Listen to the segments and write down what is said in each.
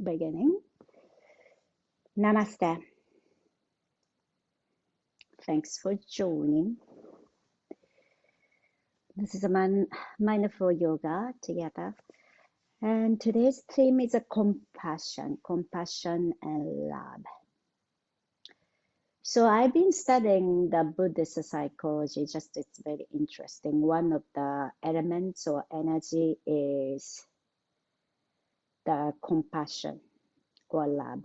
beginning. Namaste. Thanks for joining. This is a mindful yoga together. And today's theme is a compassion and love. So I've been studying the Buddhist psychology, just it's very interesting. One of the elements or energy is the compassion or love.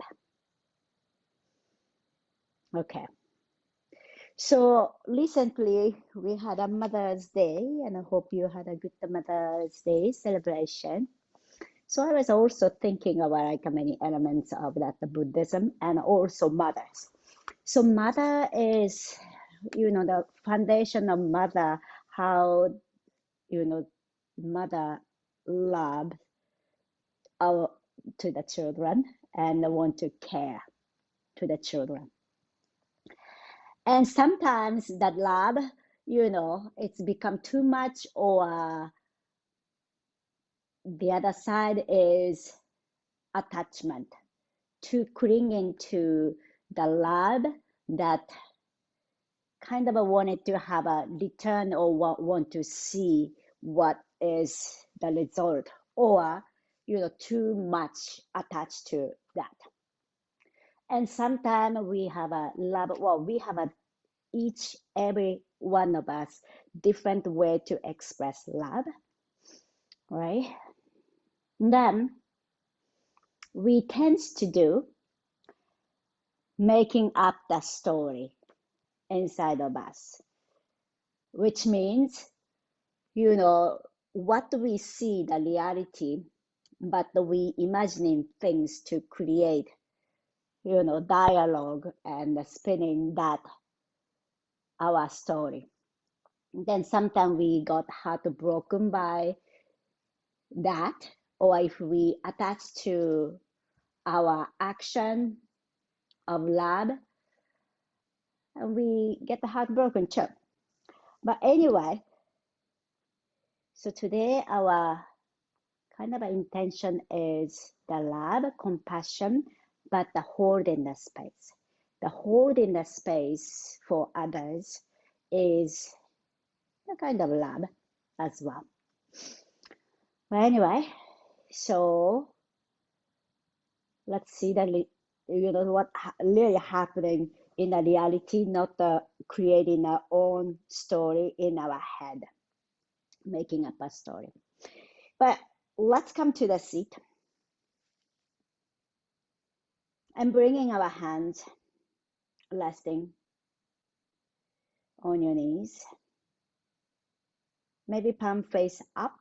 Okay. So recently we had a Mother's Day, and I hope you had a good Mother's Day celebration. So I was also thinking about like many elements of that the Buddhism and also mothers. So mother is, the foundation of mother, how, mother love our, to the children and want to care to the children. And sometimes that love, it's become too much, or the other side is attachment, to clinging to the love that kind of wanted to have a return or want to see what is the result, or too much attached to that. And sometimes we have a love, we have a every one of us different way to express love, right? Then we tend to do making up the story inside of us, which means, what we see, the reality, but we imagining things to create, dialogue and spinning that our story. Then sometimes we got heartbroken by that, or if we attach to our action of love, and we get heartbroken too. But anyway, so today our kind of intention is the love, compassion, but the holding the space. The holding the space for others is a kind of love as well. But anyway, so let's see what really happening in the reality, not creating our own story in our head, making up a story. But let's come to the seat and bringing our hands resting on your knees, maybe palm face up,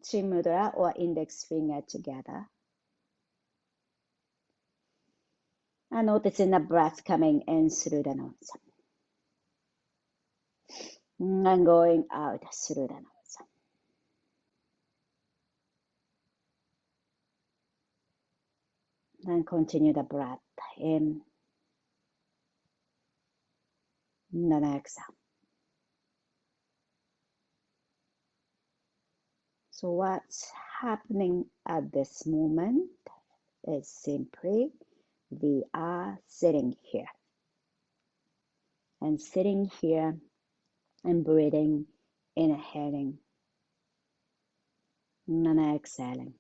chin mudra or index finger together. And noticing the breath coming in through the nose and going out through the nose. And continue the breath in and then exhale. So what's happening at this moment is simply we are sitting here. And sitting here and breathing, inhaling and exhaling.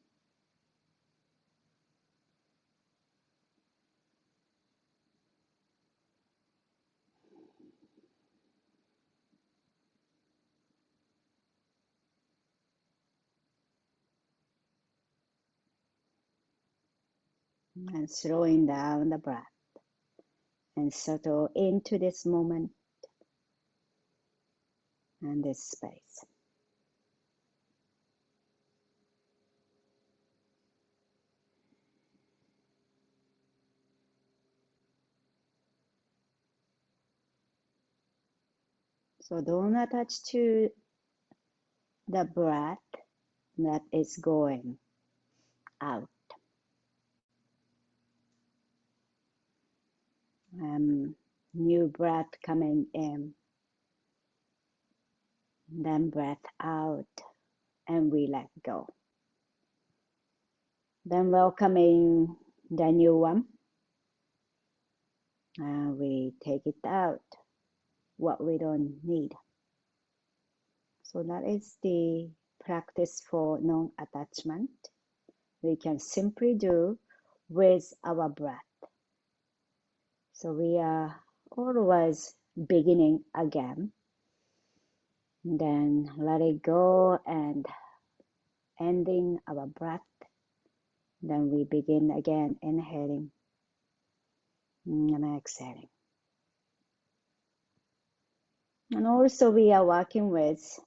And slowing down the breath and settle into this moment and this space. So don't attach to the breath that is going out. New breath coming in, then breath out, and we let go. Then welcoming the new one. We take it out, what we don't need. So that is the practice for non-attachment. We can simply do with our breath. So we are always beginning again. Then let it go and ending our breath. Then we begin again, inhaling and exhaling. And also we are working with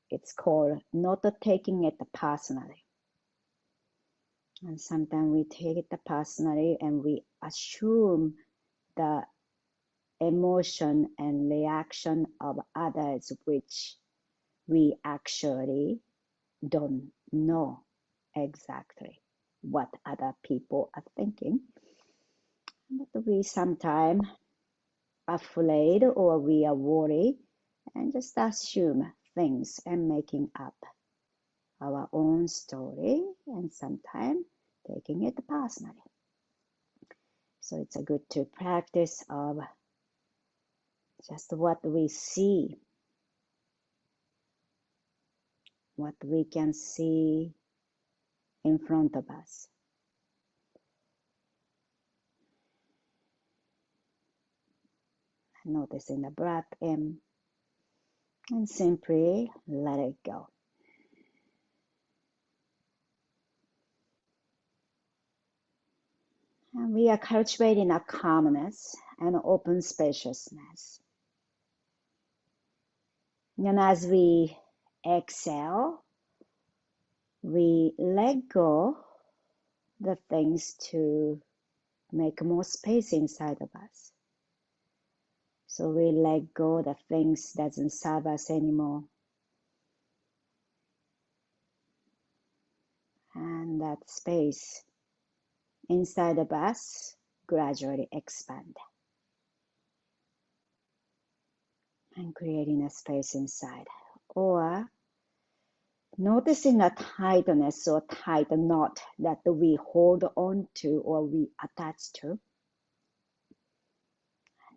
it's called not taking it personally. And sometimes we take it personally and we assume the emotion and reaction of others, which we actually don't know exactly what other people are thinking. But we sometimes afraid or we are worried and just assume things and making up our own story and sometimes taking it personally. So it's a good to practice of just what we see, what we can see in front of us. Noticing the breath in and simply let it go. And we are cultivating a calmness and open spaciousness. And as we exhale, we let go the things to make more space inside of us. So we let go the things that doesn't serve us anymore. And that space inside of us gradually expand. And creating a space inside. Or noticing a tightness or tight knot that we hold on to or we attach to.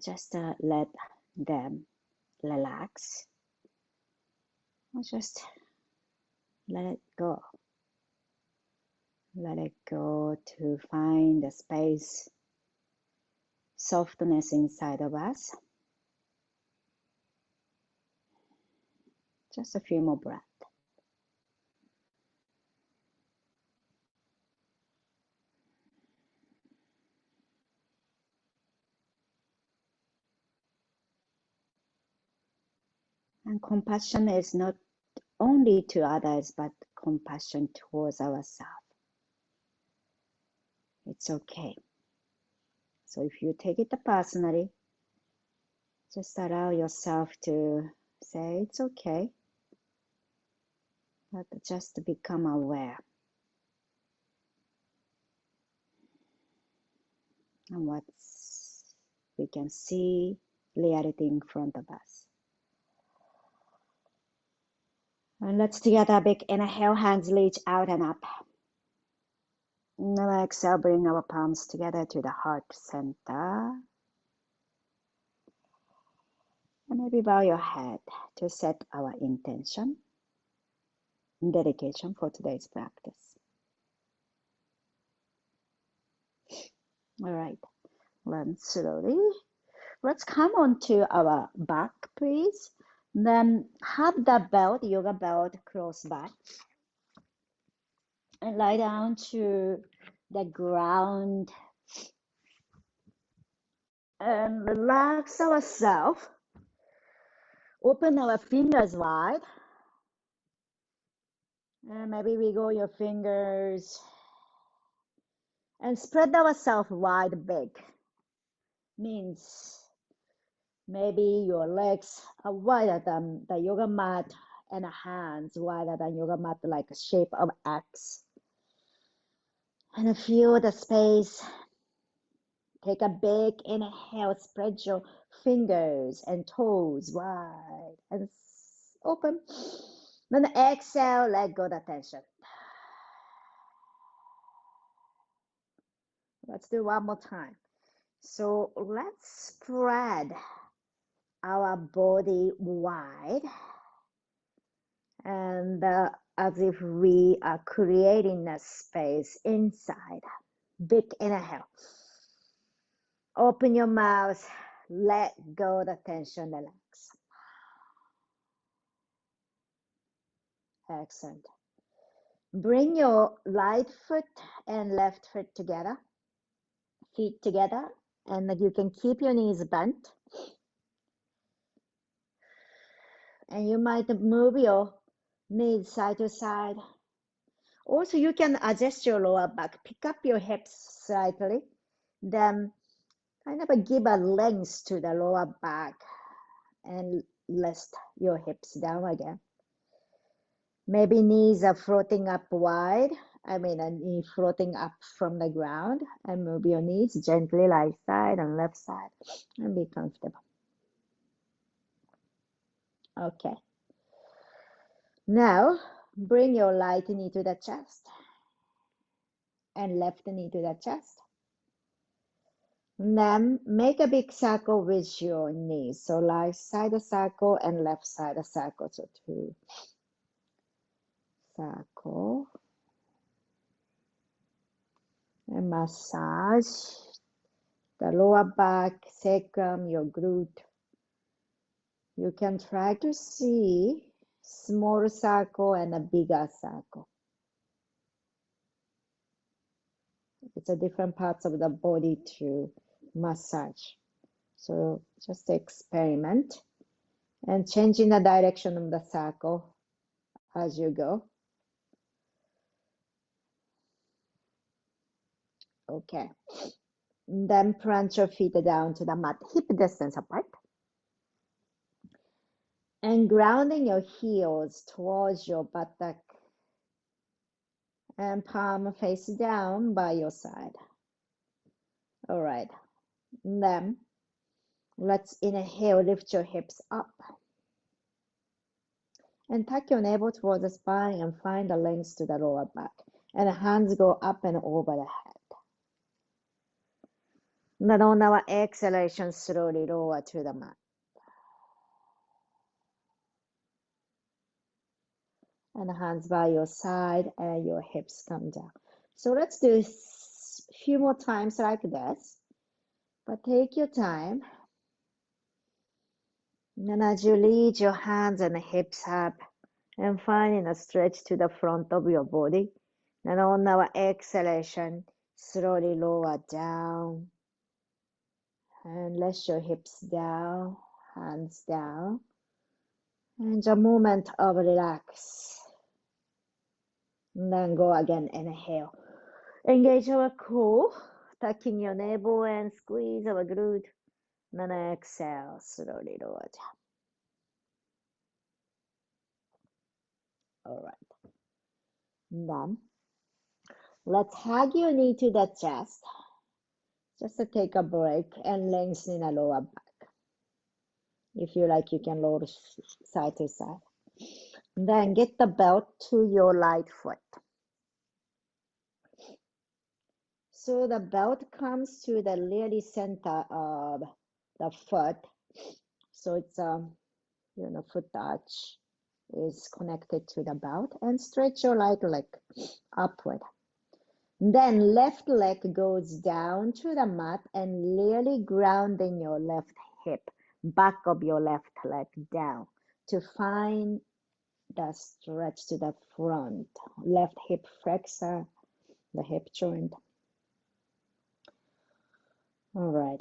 Just let them relax. Or just let it go. Let it go to find the space, softness inside of us. Just a few more breaths. And compassion is not only to others, but compassion towards ourselves. It's okay. So if you take it personally, just allow yourself to say it's okay, but just to become aware of what we can see, reality in front of us. And let's together a big inhale, hands reach out and up. Now exhale, bring our palms together to the heart center. And maybe bow your head to set our intention and dedication for today's practice. All right, then slowly, let's come on to our back, please. Then have the belt, yoga belt, close by. And lie down to the ground. And relax ourselves. Open our fingers wide. And maybe wiggle your fingers. And spread ourselves wide big. Means maybe your legs are wider than the yoga mat and hands wider than yoga mat, like a shape of X. And feel the space. Take a big inhale, spread your fingers and toes wide and open. Then exhale, let go the tension. Let's do one more time. So let's spread our body wide and as if we are creating a space inside. Big inhale. Open your mouth, let go the tension, relax. Excellent. Bring your right foot and left foot together, feet together, and you can keep your knees bent. And you might move your knees side to side. Also, you can adjust your lower back, pick up your hips slightly, then kind of give a length to the lower back and rest your hips down again. Maybe knees are floating up wide. A knee floating up from the ground, and move your knees gently right side and left side and be comfortable. Okay. Now, bring your right knee to the chest and left knee to the chest. And then make a big circle with your knees. So right side a circle and left side a circle. So 2 circle. And massage the lower back, sacrum, your glute. You can try to see small circle and a bigger circle. It's a different parts of the body to massage. So just experiment and changing the direction of the circle as you go. Okay. Then plant your feet down to the mat, hip distance apart. And grounding your heels towards your buttock and palm face down by your side. All right. Then let's inhale, lift your hips up. And tuck your navel towards the spine and find the length to the lower back. And the hands go up and over the head. Then on our exhalation, slowly lower to the mat. And the hands by your side and your hips come down. So let's do a few more times like this. But take your time. And as you lead your hands and hips up and finding a stretch to the front of your body. And on our exhalation, slowly lower down. And let your hips down, hands down. And a moment of relax. And then go again, inhale. Engage our core, tucking your navel and squeeze our glute. And then exhale, slowly lower down. All right. Then let's hug your knee to the chest. Just to take a break and lengthen the lower back. If you like, you can roll side to side. Then get the belt to your right foot. So the belt comes to the really center of the foot. So it's foot arch is connected to the belt, and stretch your right leg upward. Then left leg goes down to the mat and really grounding your left hip, back of your left leg down to find the stretch to the front. Left hip flexor, the hip joint. All right.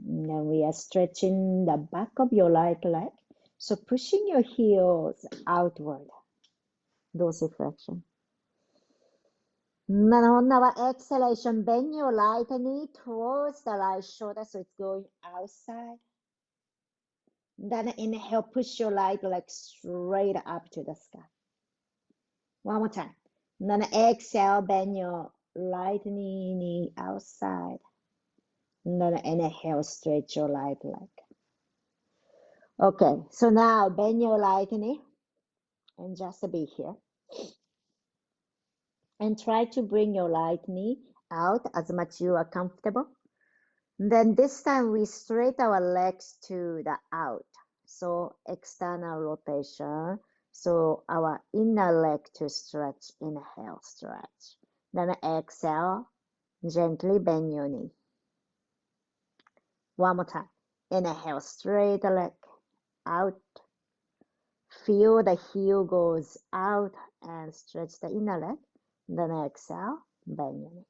Now we are stretching the back of your right leg. So pushing your heels outward, dorsiflexion. Then on our exhalation, bend your right knee towards the right shoulder, so it's going outside. Then inhale, push your right leg straight up to the sky. One more time. Then exhale, bend your right knee outside. And then inhale, stretch your right leg. Okay, so now bend your right knee. And just be here. And try to bring your right knee out as much you are comfortable. Then this time we straight our legs to the out. So external rotation. So our inner leg to stretch. Inhale, stretch. Then exhale, gently bend your knee. One more time. Inhale, straight leg out. Feel the heel goes out and stretch the inner leg. Then exhale, bend your knee.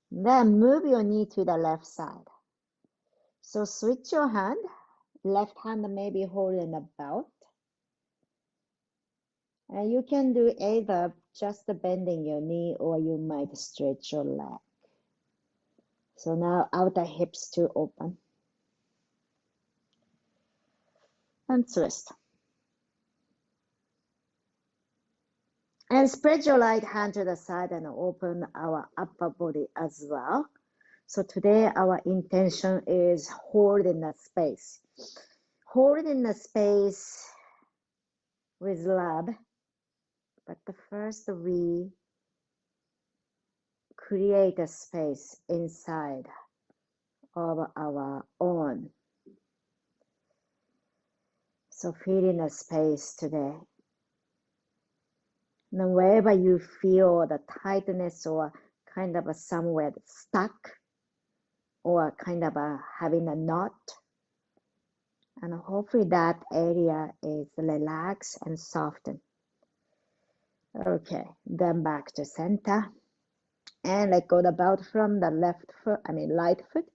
Then move your knee to the left side. So switch your hand. Left hand maybe holding the belt. And you can do either just bending your knee or you might stretch your leg. So now outer hips to open. And twist. And spread your right hand to the side and open our upper body as well. So today our intention is holding the space. Holding the space with love. But first we create a space inside of our own. So feeling a space today. And wherever you feel the tightness or kind of somewhere stuck or kind of having a knot, and hopefully that area is relaxed and softened. Okay, then back to center. And let go the belt from the right foot.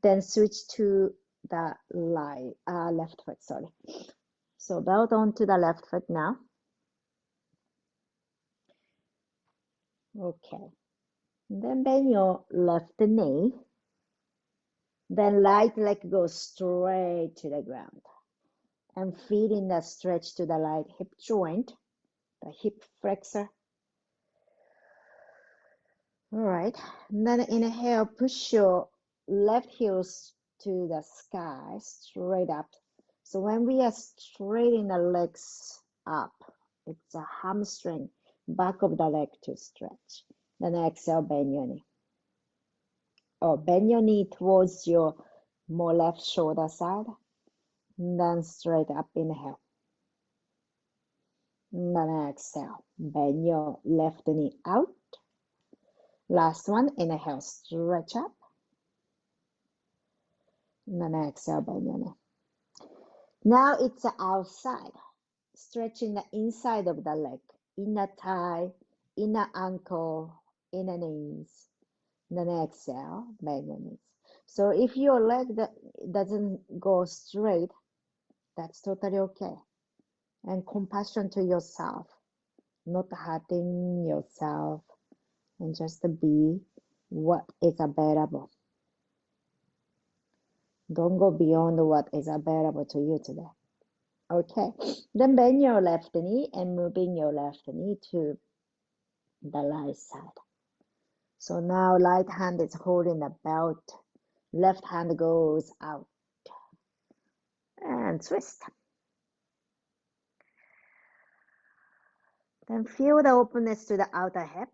Then switch to the left foot, sorry. So belt onto the left foot now. Okay. Then bend your left knee. Then right leg goes straight to the ground. And feeling the stretch to the right hip joint, the hip flexor. All right. And then inhale, push your left heels to the sky, straight up. So when we are straightening the legs up, it's a hamstring, back of the leg to stretch. Then exhale, bend your knee. Or bend your knee towards your more left shoulder side. And then straight up, inhale. And then exhale, bend your left knee out. Last one, inhale, stretch up. And then exhale, bend your knee. Now it's outside, stretching the inside of the leg, inner thigh, inner ankle, inner knees. Then exhale, bend your knees. So if your leg doesn't go straight, that's totally okay. And compassion to yourself, not hurting yourself, and just be what is available. Don't go beyond what is available to you today. Okay, then bend your left knee and moving your left knee to the right side. So now right hand is holding the belt, left hand goes out. And twist. Then feel the openness to the outer hip.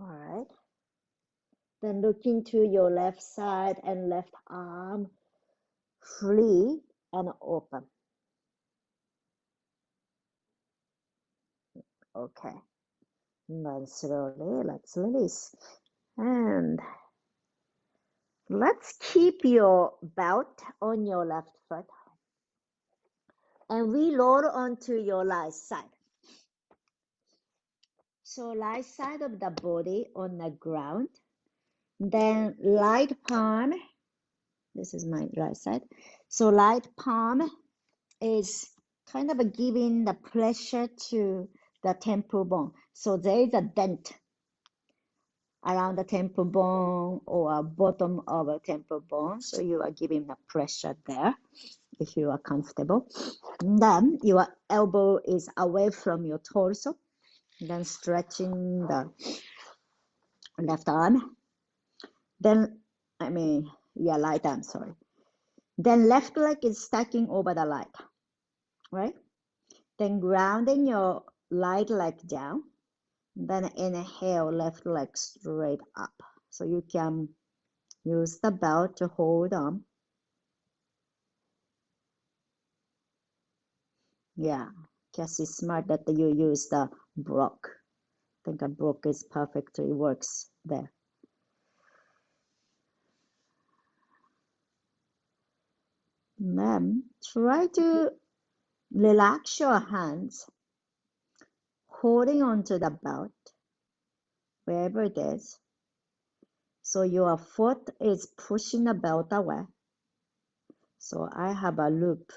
All right. Then look into your left side and left arm, free and open. Okay. And then slowly, let's release. And let's keep your belt on your left foot. And we roll onto your right side. So right side of the body on the ground. Then right palm, this is my right side. So right palm is kind of giving the pressure to the temple bone. So there is a dent around the temple bone or bottom of a temple bone. So you are giving the pressure there if you are comfortable. And then your elbow is away from your torso. Then stretching the left arm. Then, right arm, sorry. Then left leg is stacking over the right, right? Then grounding your right leg down. Then inhale, left leg straight up. So you can use the belt to hold on. Yeah, Cassie, smart that you use the block. I think a block is perfectly works there. Then try to relax your hands, holding onto the belt, wherever it is. So your foot is pushing the belt away. So I have a loop,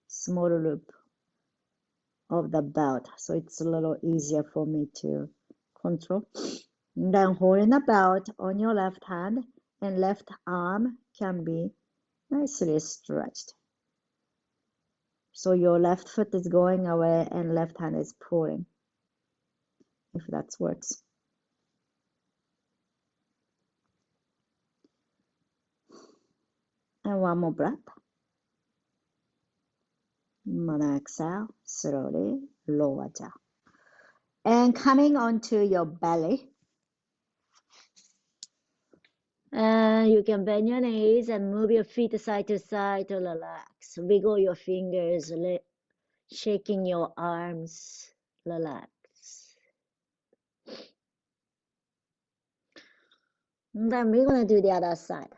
small loop of the belt. So it's a little easier for me to control. And then holding the belt on your left hand and left arm can be nicely stretched. So your left foot is going away and left hand is pulling, if that works. And one more breath. I'm gonna exhale slowly, lower down. And coming onto your belly. And you can bend your knees and move your feet side to side to relax. Wiggle your fingers, shaking your arms, relax. And then we're gonna do the other side.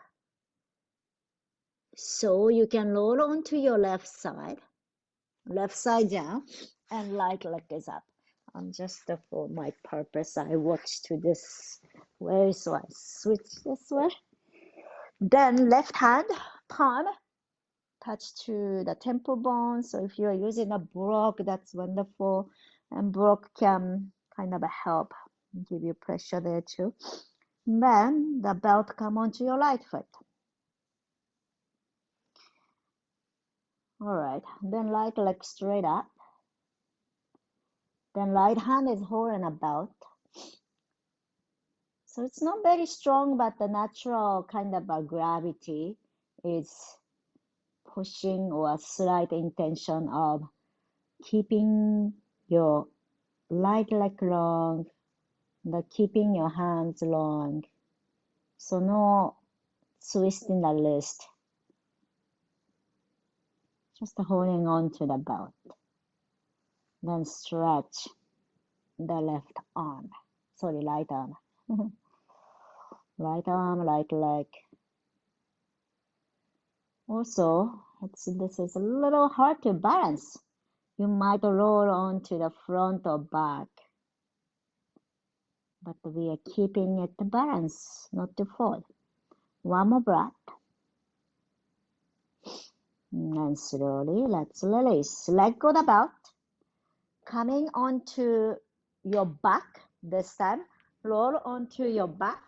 So you can roll onto your left side down, and right leg is up. Just for my purpose, I watch to this way, so I switch this way. Then left hand palm touch to the temple bone. So if you're using a block, that's wonderful, and block can kind of help give you pressure there too. Then the belt come onto your right foot. All right, then right leg straight up. Then right hand is holding a belt. So it's not very strong, but the natural kind of a gravity is pushing or slight intention of keeping your right leg long, keeping your hands long. So no twisting the wrist. Just holding on to the belt. Then stretch the left arm. Sorry, right arm. Right arm, right leg. Also, this is a little hard to balance. You might roll onto the front or back, but we are keeping it to balance, not to fall. One more breath. And slowly, let's release. Let go the belt. Coming onto your back this time. Roll onto your back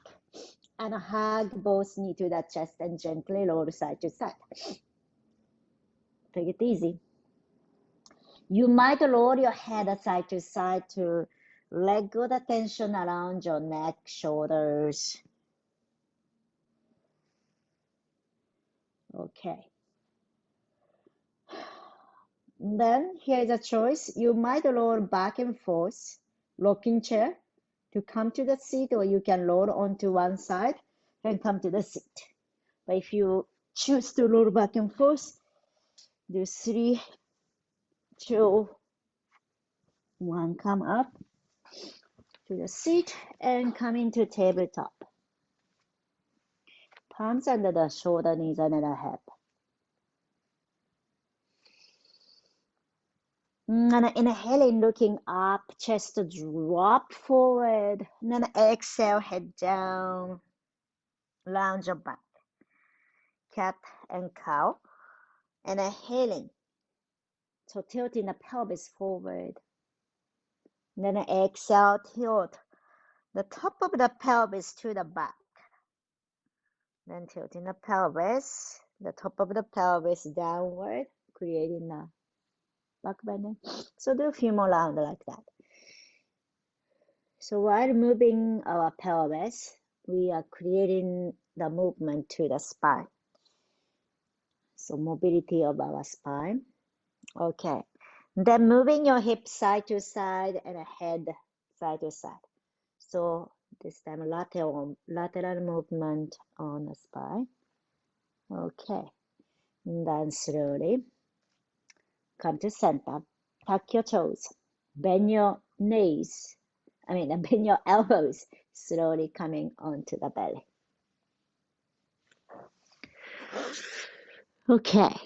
and hug both knee to the chest and gently roll side to side. Take it easy. You might roll your head side to side to let go the tension around your neck, shoulders. Okay. Then here's a choice. You might roll back and forth, rocking chair to come to the seat, or you can roll onto one side and come to the seat. But if you choose to roll back and forth, do 3, 2, 1, come up to the seat and come into tabletop. Palms under the shoulder, knees under the hip. And inhaling, looking up, chest drop forward. And then exhale, head down, lounge your back. Cat and cow. And inhaling, so tilting the pelvis forward. And then exhale, tilt the top of the pelvis to the back. Then tilting the pelvis, the top of the pelvis downward, creating a back bending. So do a few more rounds like that. So while moving our pelvis, we are creating the movement to the spine. So mobility of our spine. Okay. Then moving your hips side to side and head side to side. So this time lateral movement on the spine. Okay. And then slowly come to center. Tuck your toes. Bend your knees. Bend your elbows. Slowly coming onto the belly. Okay.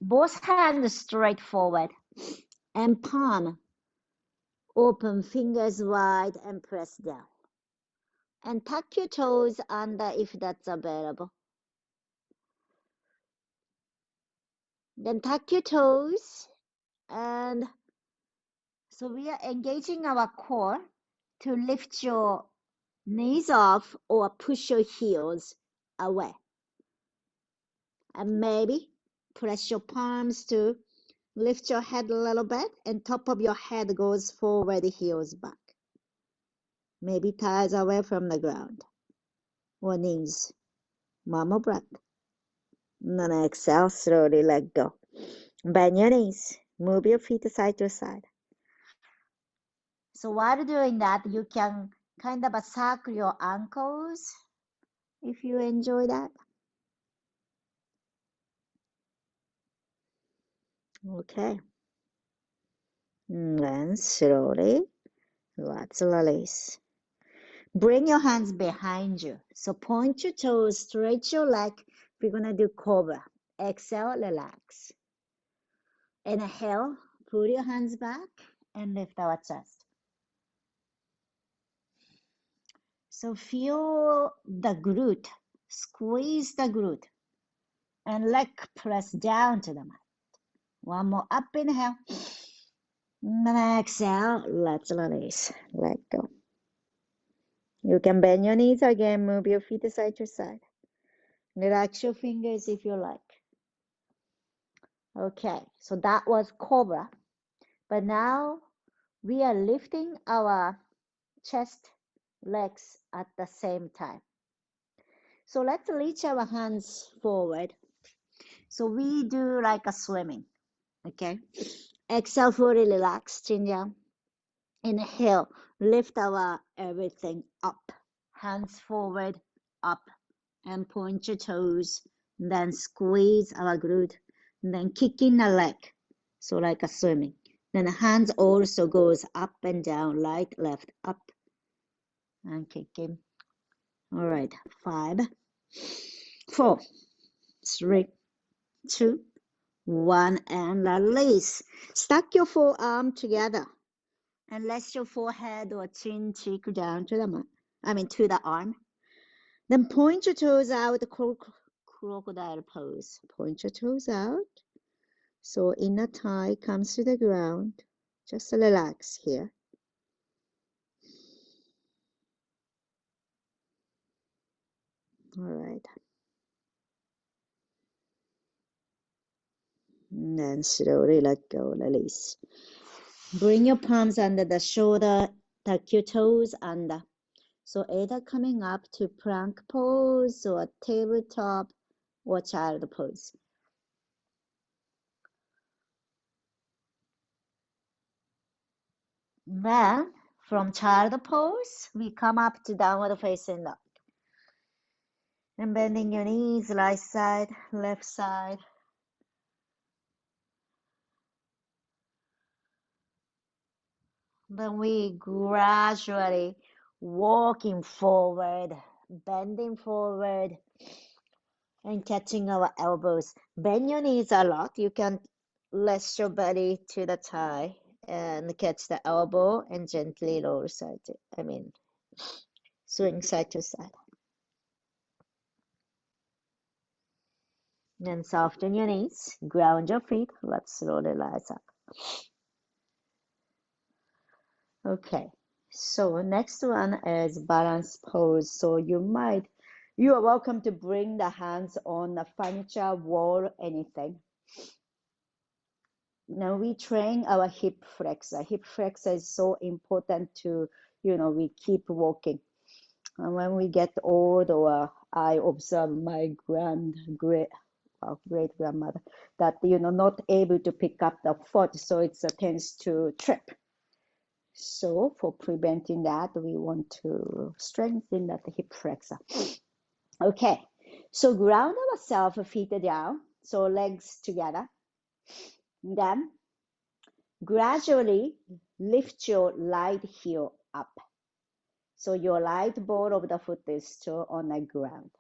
Both hands straight forward and palm open, fingers wide and press down. And tuck your toes under if that's available. Then tuck your toes, and so we are engaging our core to lift your knees off or push your heels away. And maybe press your palms to lift your head a little bit, and top of your head goes forward, heels back. Maybe thighs away from the ground or knees. One more breath. And then exhale, slowly let go. Bend your knees. Move your feet side to side. So while doing that, you can kind of circle your ankles if you enjoy that. Okay. And then slowly, let's release. Bring your hands behind you. So point your toes, stretch your leg. We're going to do cobra. Exhale, relax. Inhale, pull your hands back and lift our chest. So feel the glute, squeeze the glute, and leg press down to the mat. One more up, inhale. And exhale, let's release, let go. You can bend your knees again, move your feet side to side. Relax your fingers if you like. Okay, so that was cobra. But now we are lifting our chest, legs at the same time. So let's reach our hands forward. So we do like a swimming, okay? Exhale, fully relax, chin down. Inhale, lift our everything up. Hands forward, up, and point your toes. Then squeeze our glute. Then kick in the leg, so like a swimming. Then the hands also goes up and down, right, left, up, and kick in. All right, 5, 4, 3, 2, 1, and release. Stack your forearm together and rest your forehead or chin cheek down to to the arm. Then point your toes out, crocodile pose. Point your toes out. So inner thigh comes to the ground. Just relax here. All right. And then slowly let go, release. Bring your palms under the shoulder, tuck your toes under. So either coming up to plank pose or tabletop or child pose. Then from child pose, we come up to downward facing dog. And bending your knees, right side, left side. Then we gradually walking forward, bending forward, and catching our elbows. Bend your knees a lot. You can rest your belly to the thigh and catch the elbow and gently roll swing side to side. Then soften your knees, ground your feet. Let's slowly rise up. Okay, so next one is balance pose. So you are welcome to bring the hands on the furniture, wall, anything. Now we train our hip flexor. Hip flexor is so important to, we keep walking. And when we get old, or I observe my great grandmother, that not able to pick up the foot, so it tends to trip. So for preventing that, we want to strengthen that hip flexor. Okay, so ground ourselves, feet down, so legs together. Then gradually lift your right heel up. So your right ball of the foot is still on the ground.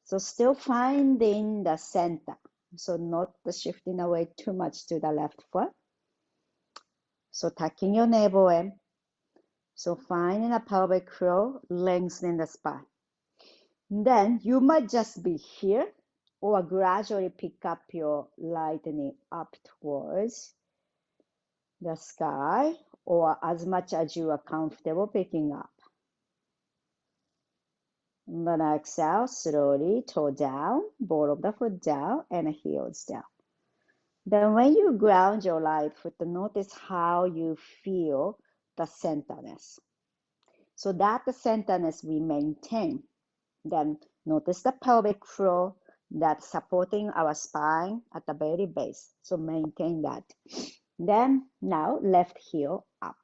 So still finding the center. So not shifting away too much to the left foot. So tucking your navel in. So finding a pelvic floor, lengthening the spine. Then you might just be here, or gradually pick up your right knee up towards the sky, or as much as you are comfortable picking up. Then exhale, slowly, toe down, ball of the foot down, and heels down. Then when you ground your right foot, notice how you feel the centerness. So that the centerness we maintain. Then notice the pelvic floor that's supporting our spine at the very base. So maintain that. Then now left heel up.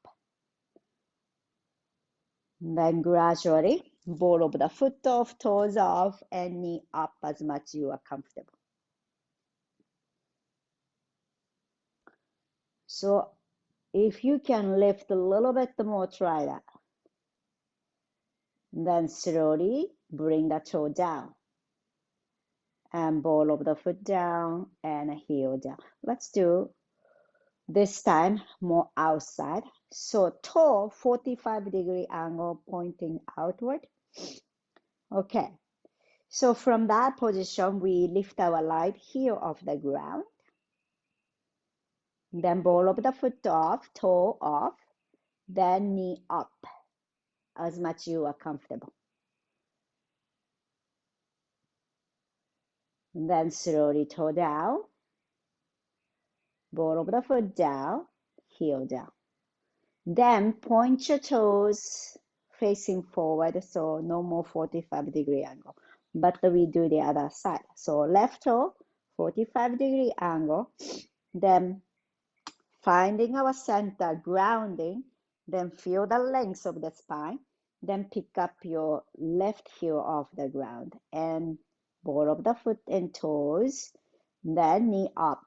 Then gradually ball of the foot off, toes off, and knee up as much as you are comfortable. So if you can lift a little bit more, try that. Then slowly bring the toe down. And ball of the foot down and heel down. Let's do this time more outside. So toe 45-degree angle pointing outward. Okay. So from that position, we lift our right heel off the ground. Then ball of the foot off, toe off, then knee up as much as you are comfortable. And then slowly toe down, ball of the foot down, heel down. Then point your toes facing forward, so no more 45-degree angle. But we do the other side. So left toe, 45-degree angle. Then finding our center, grounding. Then feel the length of the spine. Then pick up your left heel off the ground and ball of the foot and toes. Then knee up.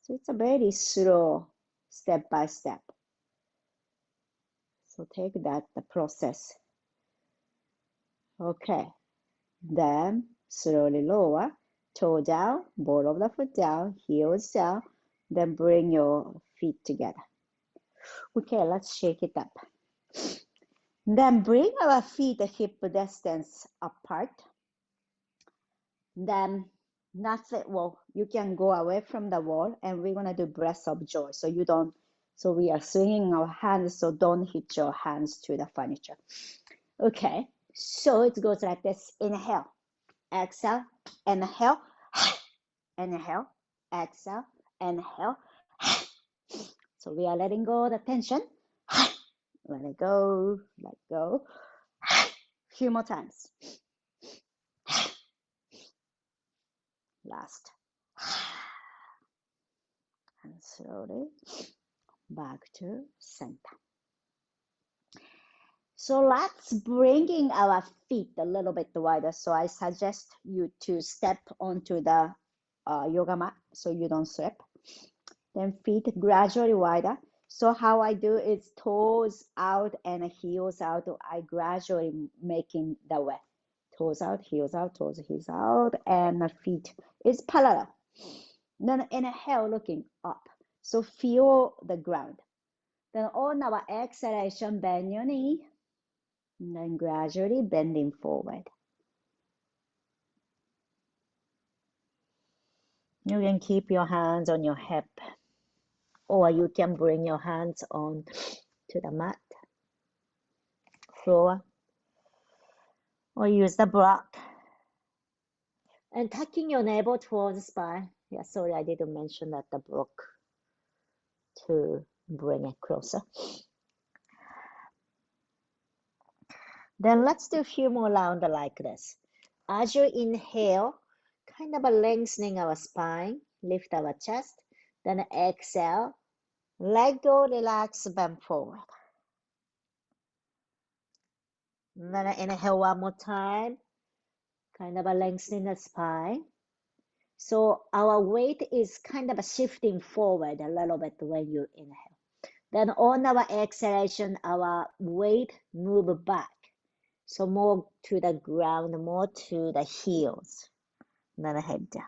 So it's a very slow step by step. So take that, the process. Okay. Then slowly lower, toe down, ball of the foot down, heels down. Then bring your feet together. Okay, let's shake it up. Then bring our feet a hip distance apart. Then that's it. Well, you can go away from the wall, and we're gonna do breath of joy. So you don't. So we are swinging our hands, so don't hit your hands to the furniture. Okay. So it goes like this. Inhale, exhale, inhale, inhale, exhale, inhale. So we are letting go of the tension. Let it go, let go. Few more times. Last. And slowly back to center. So let's bringing our feet a little bit wider. So I suggest you to step onto the yoga mat so you don't slip. Then feet gradually wider. So how I do is toes out and heels out. I gradually making the way. Toes out, heels out, toes, heels out, and the feet is parallel. Then inhale, looking up. So feel the ground. Then on our exhalation, bend your knee. And then gradually bending forward. You can keep your hands on your hip, or you can bring your hands on to the mat, floor, or use the block. And tucking your navel towards the spine. Yeah, sorry, I didn't mention that the block to bring it closer. Then let's do a few more rounds like this. As you inhale, kind of a lengthening our spine, lift our chest. Then exhale, let go, relax, bend forward. And then inhale one more time, kind of a lengthening the spine. So our weight is kind of a shifting forward a little bit when you inhale. Then on our exhalation, our weight move back. So more to the ground, more to the heels. Then head down.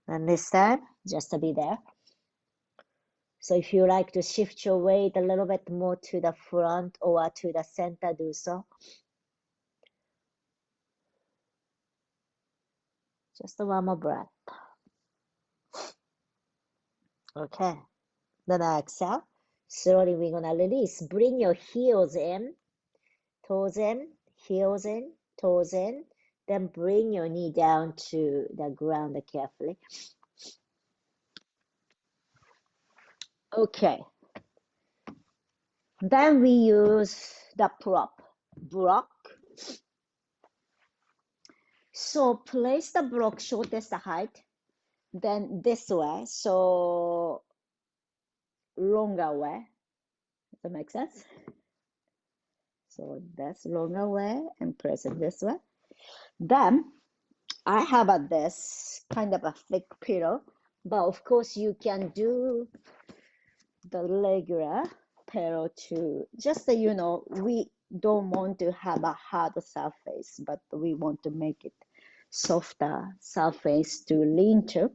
And this time, just to be there. So if you like to shift your weight a little bit more to the front or to the center, do so. Just one more breath. Okay. Then exhale. Slowly we're gonna release. Bring your heels in, toes in, heels in, toes in. Then bring your knee down to the ground carefully. Okay. Then we use the block. So place the block shortest height, then this way, so longer way. Does that make sense? So that's longer way and place it this way. Then I have this kind of a thick pillow, but of course you can do the regular pillow too. Just so you know, we don't want to have a hard surface, but we want to make it softer surface to lean to.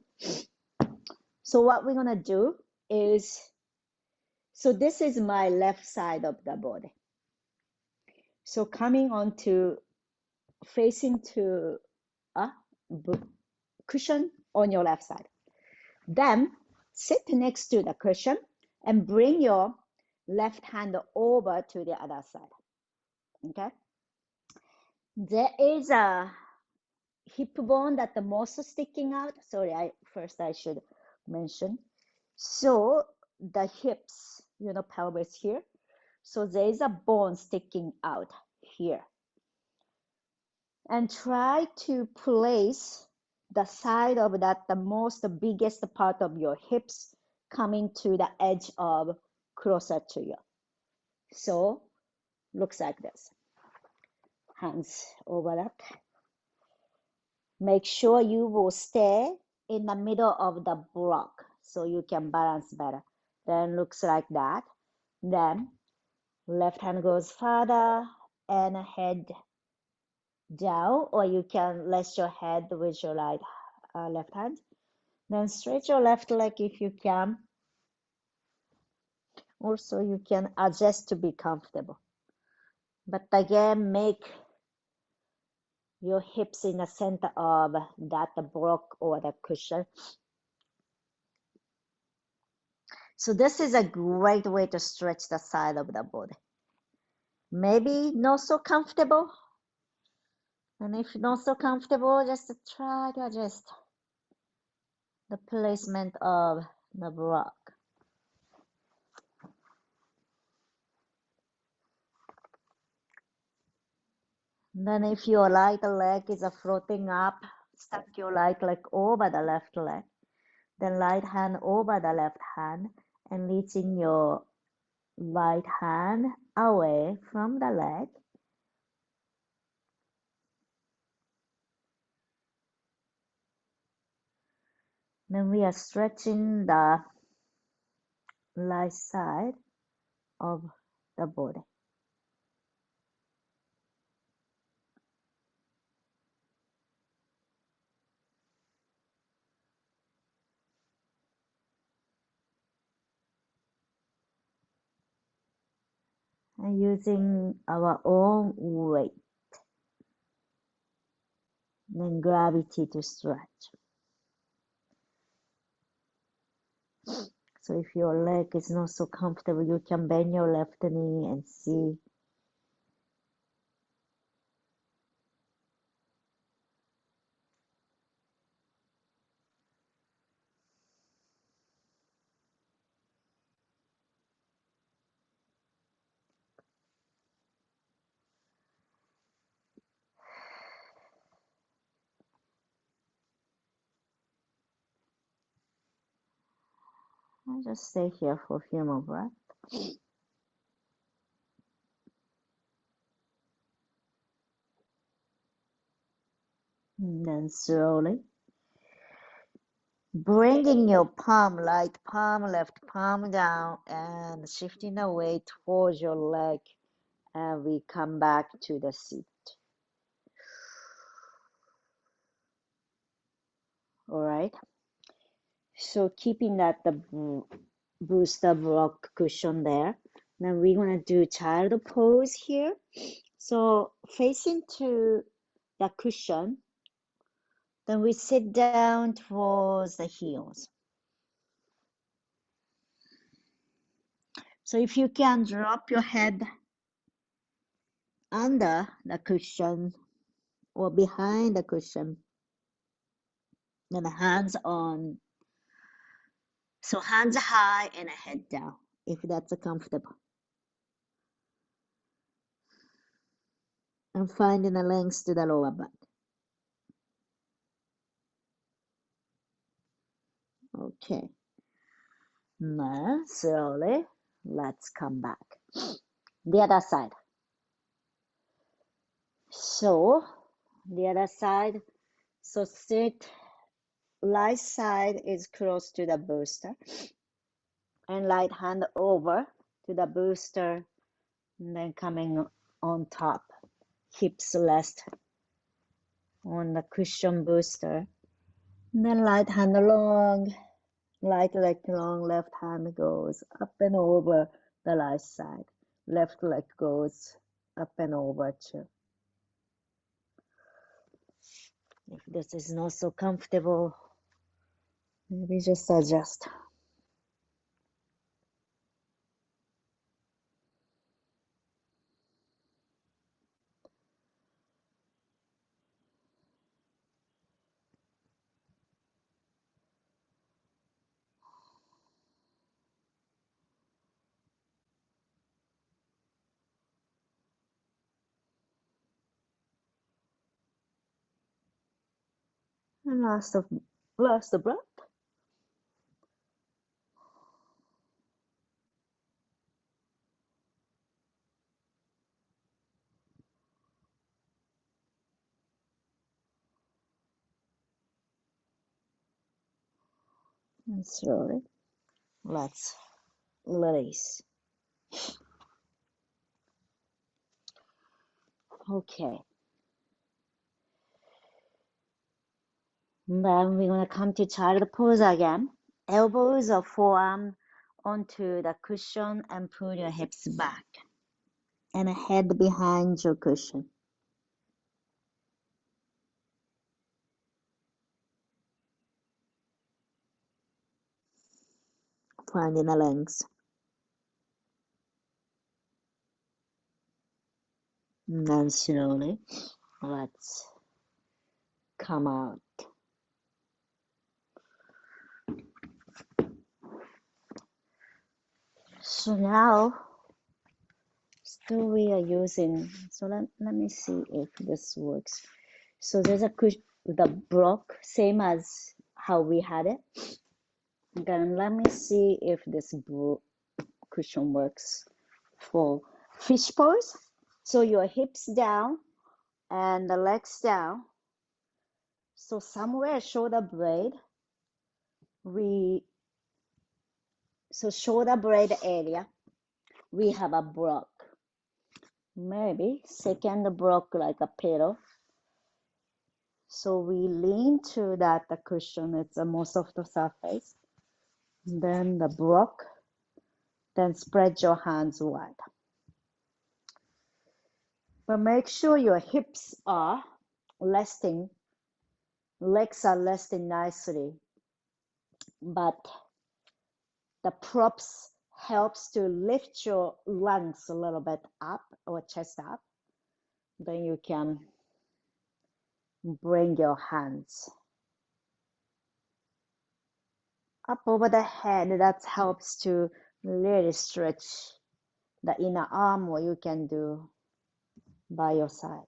So what we're gonna do is, so this is my left side of the body. So coming on to facing to a cushion on your left side. Then sit next to the cushion and bring your left hand over to the other side. Okay. There is a hip bone that the most sticking out. Sorry, I should mention. So the hips, pelvis here. So there is a bone sticking out here. And try to place the side of that, the most biggest part of your hips coming to the edge of closer to you. So looks like this. Hands overlap. Make sure you will stay in the middle of the block so you can balance better. Then looks like that. Then left hand goes further and head down, or you can rest your head with your left hand. Then stretch your left leg if you can. Also, you can adjust to be comfortable. But again, make your hips in the center of that block or the cushion. So this is a great way to stretch the side of the body. Maybe not so comfortable. And if not so comfortable, just try to adjust the placement of the block. Then if your right leg is floating up, stuck your right leg over the left leg. Then right hand over the left hand and reaching your right hand away from the leg. Then we are stretching the right side of the body. And using our own weight, then gravity to stretch. So if your leg is not so comfortable, you can bend your left knee and see. I'll just stay here for a few more breaths. And then slowly bringing your palm, right palm, left palm down, and shifting the weight towards your leg, and we come back to the seat. All right. So keeping that the booster block cushion there. Now we're gonna do child pose here. So facing to the cushion, then we sit down towards the heels. So if you can drop your head under the cushion or behind the cushion, then hands on. So hands high and head down, if that's comfortable. And finding a length to the lower back. Okay. Now, slowly, let's come back. The other side. So, the other side, so sit, right side is close to the booster, and right hand over to the booster, and then coming on top, hips rest on the cushion booster, and then right hand long, right leg long, left hand goes up and over the right side, left leg goes up and over too. If this is not so comfortable, maybe just adjust. And last breath. And slowly, let's release. Okay. Then we're gonna come to child pose again. Elbows or forearm onto the cushion and pull your hips back. And head behind your cushion. Finding a length. And then slowly, let's come out. So now, still we are using, so let me see if this works. So there's the block, same as how we had it. Then let me see if this cushion works for fish pose. So your hips down and the legs down. So somewhere shoulder blade, so shoulder blade area, we have a block. Maybe second block like a pillow. So we lean to that the cushion, it's a more soft surface. Then the block, then spread your hands wide. But make sure your hips are resting, legs are resting nicely. But the props helps to lift your lungs a little bit up or chest up. Then you can bring your hands up over the head. That helps to really stretch the inner arm, what you can do by your side.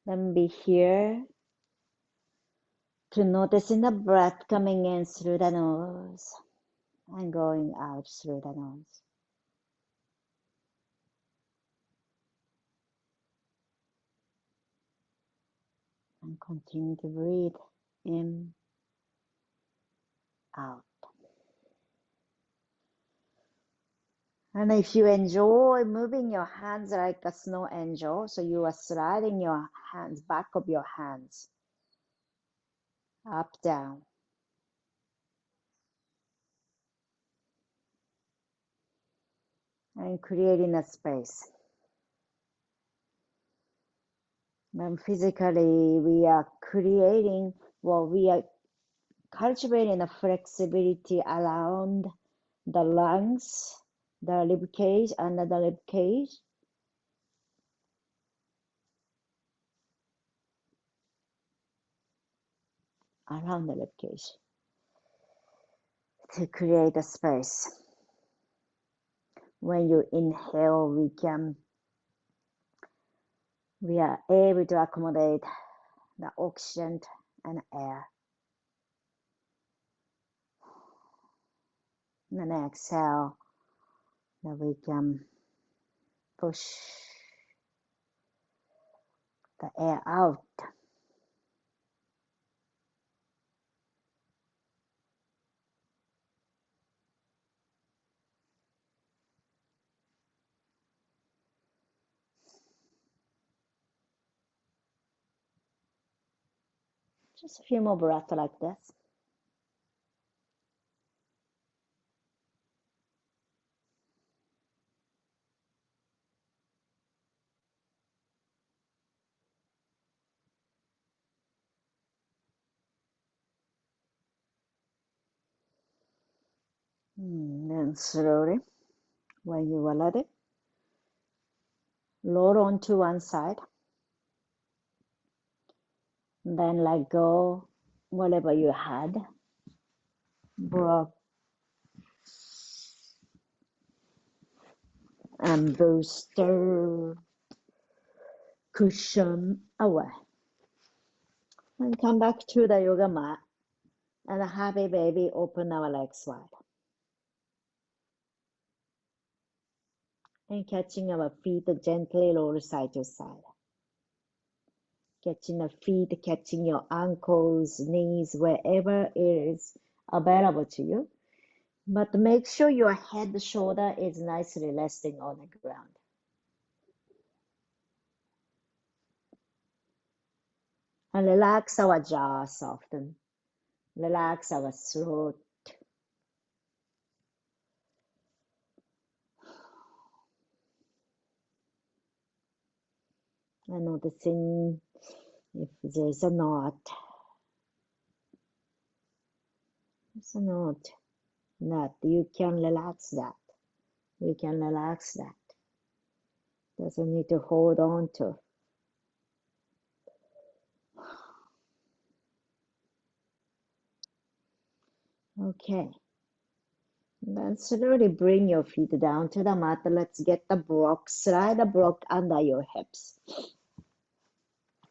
Then be here To noticing the breath coming in through the nose and going out through the nose. And continue to breathe in, out. And if you enjoy moving your hands like a snow angel, so you are sliding your hands, back of your hands, up, down. And creating a space. And physically, we are creating, well, we are cultivating a flexibility around the lungs, the rib cage, under the rib cage. Around the rib cage to create a space. When you inhale, we are able to accommodate the oxygen and air. And then exhale, that we can push the air out. Just a few more breaths like this. Then slowly, when you are ready, roll onto one side. Then let go whatever you had. Block and booster cushion away. And come back to the yoga mat. And a happy baby, open our legs wide. And catching our feet gently roll side to side. Catching the feet, catching your ankles, knees, wherever it is available to you. But make sure your head, shoulder is nicely resting on the ground. And relax our jaw, soften. Relax our throat. And noticing if there's a knot. There's a knot. You can relax that. You can relax that. Doesn't need to hold on to. Okay. Then slowly bring your feet down to the mat. Let's get the block. Slide the block under your hips.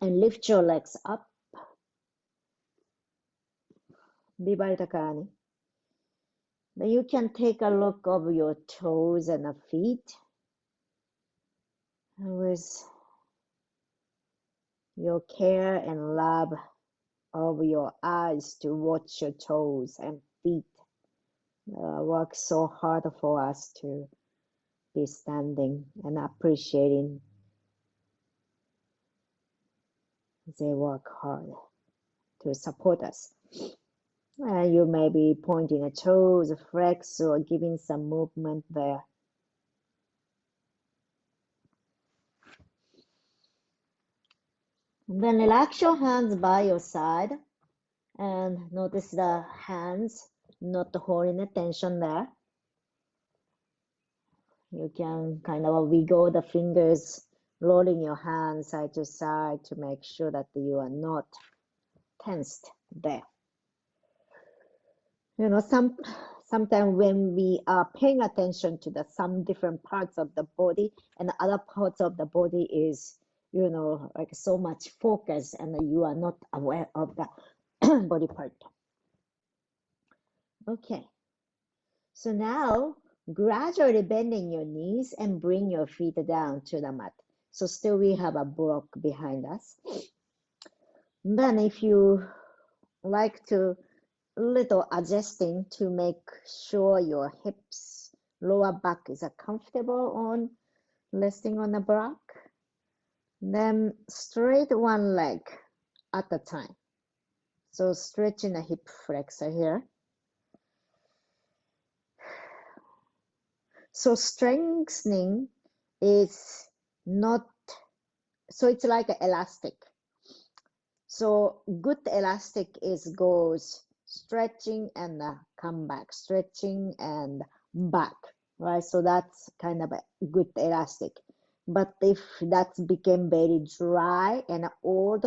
And lift your legs up. Bharatanatyam. Then you can take a look of your toes and the feet. With your care and love of your eyes to watch your toes and feet. Work so hard for us to be standing and appreciating. They work hard to support us. You may be pointing at toes, flex, or giving some movement there. And then relax your hands by your side and notice the hands not holding attention there. You can kind of wiggle the fingers, rolling your hands side to side to make sure that you are not tensed there. You know, sometimes when we are paying attention to some different parts of the body, and other parts of the body is, like so much focus, and you are not aware of that. body part. Okay, so now gradually bending your knees and bring your feet down to the mat. So still we have a block behind us. Then if you like to little adjusting to make sure your hips, lower back is comfortable on resting on the block, then straight one leg at a time. So stretching the hip flexor here. So strengthening is not, so it's like an elastic. So good elastic is goes stretching and come back, stretching and back, right? So that's kind of a good elastic. But if that became very dry and old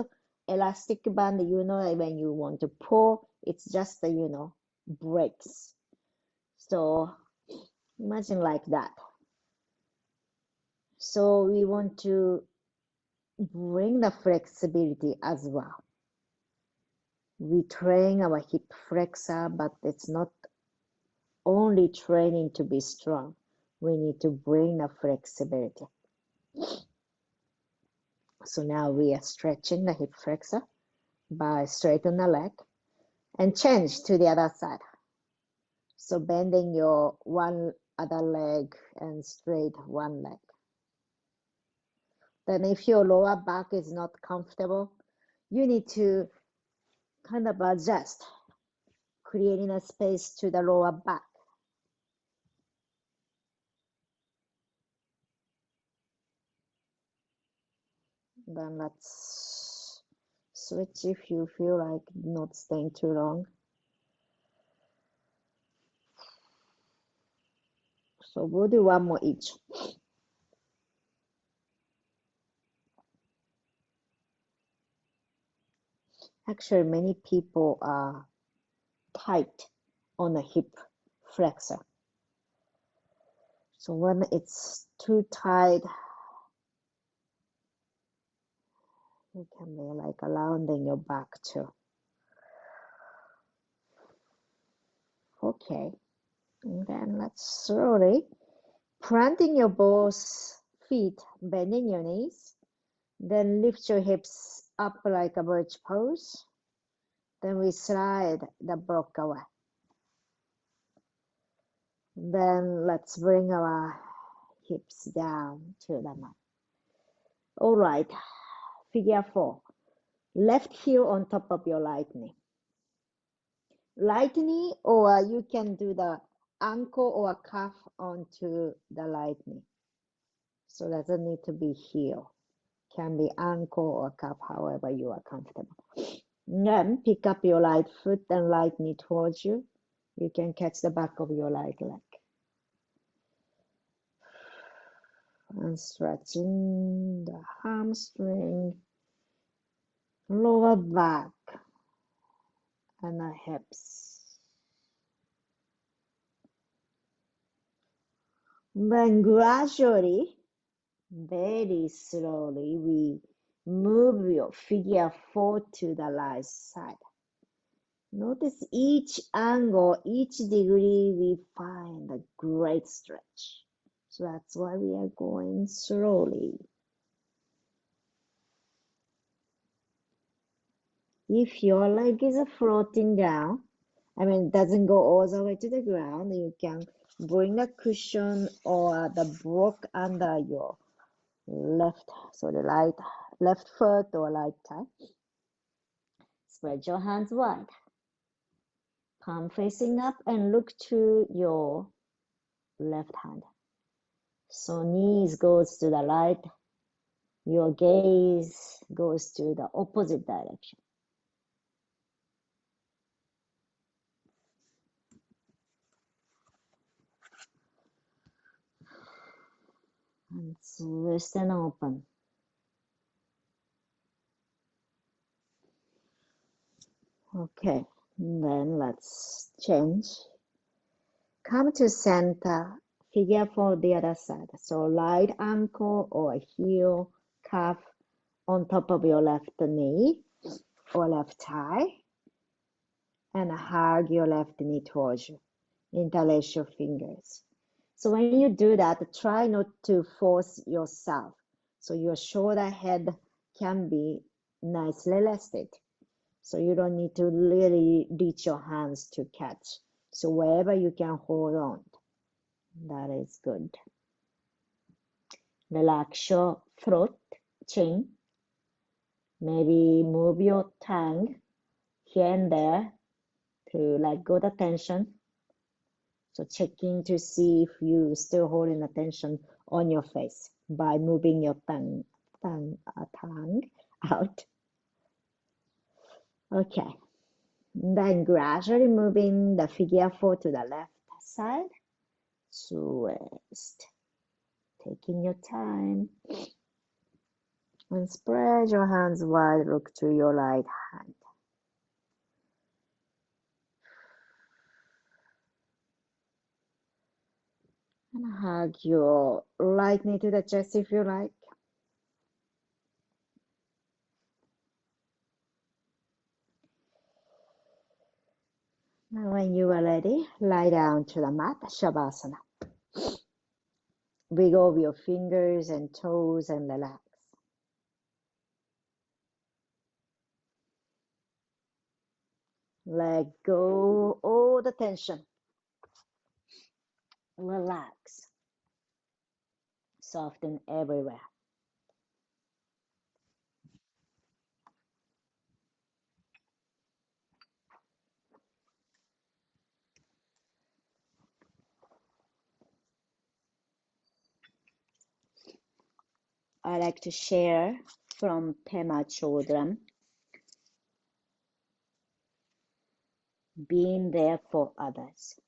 elastic band, when you want to pull, it's just, breaks. So imagine like that. So we want to bring the flexibility as well. We train our hip flexor, but it's not only training to be strong. We need to bring the flexibility. So now we are stretching the hip flexor by straighten the leg and change to the other side. So bending your one other leg and straight one leg. Then if your lower back is not comfortable, you need to kind of adjust, creating a space to the lower back. Then let's switch if you feel like not staying too long. So we'll do one more each. Actually, many people are tight on the hip flexor. So when it's too tight, you can be like allowing your back too. Okay, and then let's slowly planting your both feet, bending your knees, then lift your hips up like a birch pose. Then we slide the block away. Then let's bring our hips down to the mat. All right, figure 4. Left heel on top of your right knee. Right knee, or you can do the ankle or calf onto the right knee. So doesn't need to be heel. Can be ankle or calf, however you are comfortable. Then pick up your right foot and right knee towards you. You can catch the back of your right leg. And stretching the hamstring, lower back, and the hips. Then gradually, very slowly, we move your figure 4 to the right side. Notice each angle, each degree, we find a great stretch. So that's why we are going slowly. If your leg is floating down, it doesn't go all the way to the ground, you can bring a cushion or the block under your left foot or right thigh. Spread your hands wide. Palm facing up and look to your left hand. So knees goes to the right, your gaze goes to the opposite direction. And twist and open. Okay, then let's change. Come to center, figure for the other side. So right ankle or heel, calf on top of your left knee or left thigh. And hug your left knee towards you. Interlace your fingers. So when you do that, try not to force yourself. So your shoulder head can be nicely rested. So you don't need to really reach your hands to catch. So wherever you can hold on, that is good. Relax your throat, chin. Maybe move your tongue here and there to let go the tension. So checking to see if you still holding the tension on your face by moving your tongue out. Okay. Then gradually moving the figure 4 to the left side. Twist. Taking your time. And spread your hands wide. Look to your right hand. And hug your right knee to the chest if you like. And when you are ready, lie down to the mat, Shavasana. Wiggle your fingers and toes and relax. Let go all the tension. Relax. Soften everywhere. I like to share from Pema Chodron, being there for others.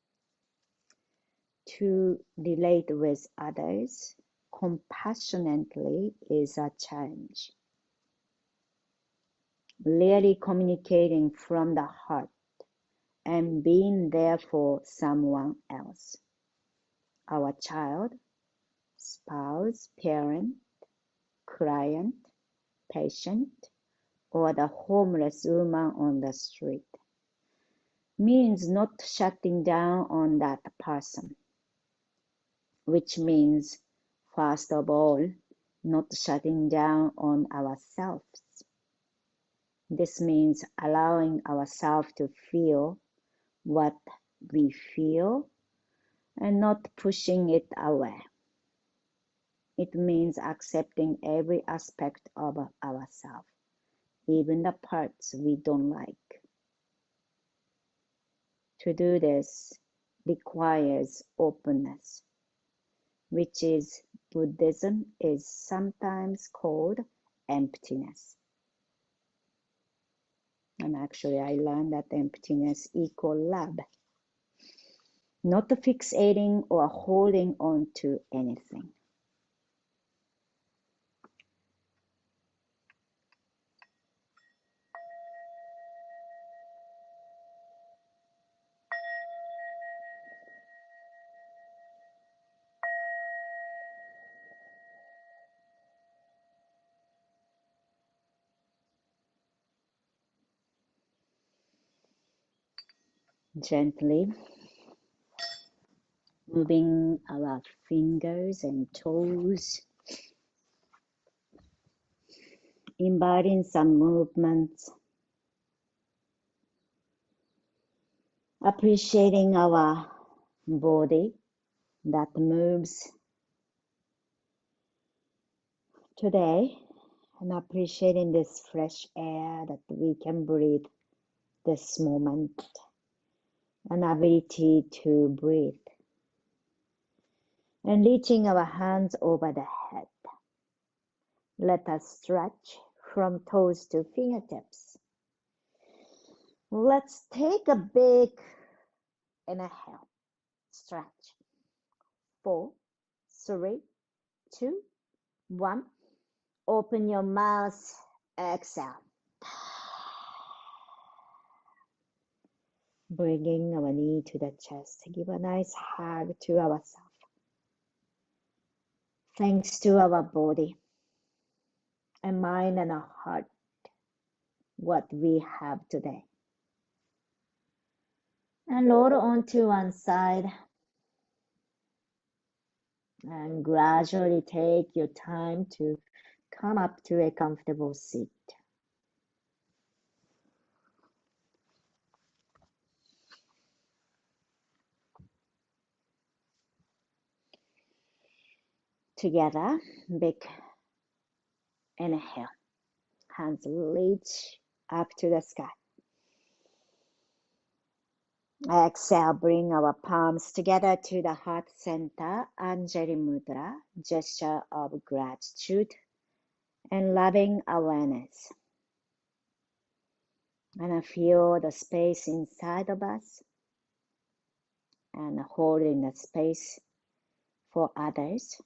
To relate with others compassionately is a challenge. Really communicating from the heart and being there for someone else. Our child, spouse, parent, client, patient, or the homeless woman on the street. Means not shutting down on that person, which means, first of all, not shutting down on ourselves. This means allowing ourselves to feel what we feel and not pushing it away. It means accepting every aspect of ourselves, even the parts we don't like. To do this requires openness, which is Buddhism is sometimes called emptiness. And actually I learned that emptiness equals love. Not fixating or holding on to anything. Gently moving our fingers and toes, inviting some movements, appreciating our body that moves today, and appreciating this fresh air that we can breathe this moment, an ability to breathe, and reaching our hands over the head. Let us stretch from toes to fingertips. Let's take a big inhale. Stretch. 4, 3, 2, 1. Open your mouth. Exhale. Bringing our knee to the chest. Give a nice hug to ourselves. Thanks to our body and mind and our heart, what we have today. And roll onto one side. And gradually take your time to come up to a comfortable seat. Together, big inhale. Hands reach up to the sky. Exhale, bring our palms together to the heart center, Anjali Mudra, gesture of gratitude and loving awareness. And I feel the space inside of us and holding the space for others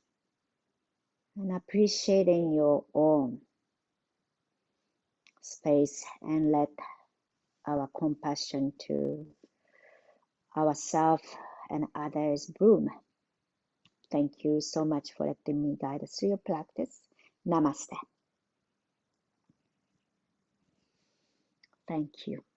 and appreciating your own space and let our compassion to ourselves and others bloom. Thank you so much for letting me guide through your practice. Namaste. Thank you.